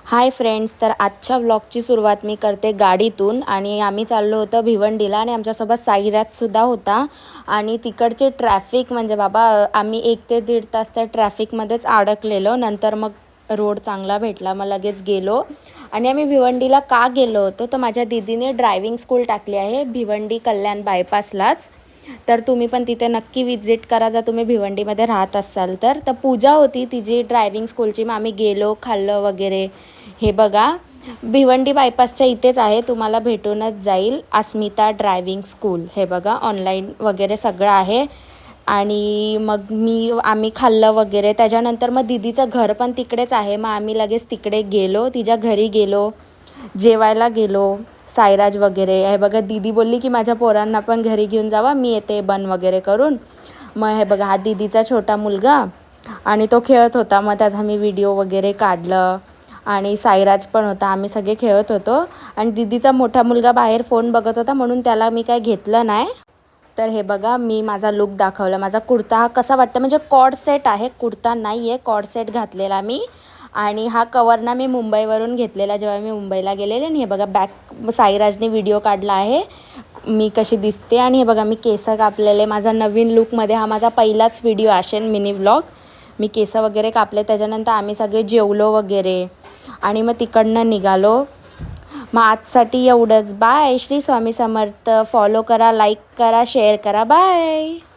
Hi friends, तर आजच्या व्लॉगची सुरुवात मी करते गाडीतून आणि आम्ही चाललो होतो भिवंडीला आणि आमच्यासोबत साईराजसुद्धा होता. आणि तिकडचे ट्रॅफिक म्हणजे बाबा, आम्ही 1 ते 1.5 तास त्या ट्रॅफिकमध्येच अडकलेलो. नंतर मग रोड चांगला भेटला, मग लगेच गेलो. आणि आम्ही भिवंडीला का गेलो होतो, तर माझ्या दीदीने ड्रायव्हिंग स्कूल टाकली आहे भिवंडी कल्याण बायपासलाच. तर तुम्ही पण तिथे नक्की विजिट करा जर तुम्ही भिवंडीमध्ये राहत असाल तर. पूजा होती तिची ड्रायव्हिंग स्कूलची, मग आम्ही गेलो, खाल्लं वगैरे. हे बघा, भिवंडी बायपासच्या इथेच आहे, तुम्हाला भेटूनच जाईल अस्मिता ड्रायव्हिंग स्कूल. हे बघा, ऑनलाईन वगैरे सगळं आहे. आणि मग आम्ही खाल्लं वगैरे. त्याच्यानंतर मग दीदीचं घर पण तिकडेच आहे, मग आम्ही लगेच तिकडे गेलो, तिच्या घरी गेलो, जेवायला गेलो साईराज वगैरे. हे बघा, दीदी बोलली की माझ्या पोरांना पण घरी घेऊन जावा, मी येते बन वगैरे करून. मग हे बघा, हा दीदीचा छोटा मुलगा आणि तो खेळत होता, मग त्याचा मी व्हिडिओ वगैरे काढलं. आणि साईराज पण होता, आम्ही सगळे खेळत होतो. आणि दीदीचा मोठा मुलगा बाहेर फोन बघत होता, म्हणून त्याला मी काय घेतलं नाही. तर हे बघा, मी माझा लुक दाखवला. माझा कुर्ता हा कसा वाटतं, म्हणजे कॉड सेट आहे, कुर्ता नाही आहे, कॉड सेट घातलेला मी. आणि हा कवर मी मुंबईवरून घेतलेला जेव्हा मी मुंबईला गेलेले. आणि हे बघा, बॅक साईराजने व्हिडिओ काढला आहे मी कशी दिसते. आणि हे बघा, मी केस कापलेले, माझा नवीन लुकमध्ये हा माझा पहिलाच व्हिडिओ असेल मिनी व्लॉग. मी केस वगैरे कापले. त्याच्यानंतर आम्ही सगळे जेवलो वगैरे आणि मग तिकडनं निघालो. मग आजसाठी एवढंच. बाय. श्री स्वामी समर्थ. फॉलो करा, लाईक करा, शेअर करा. बाय.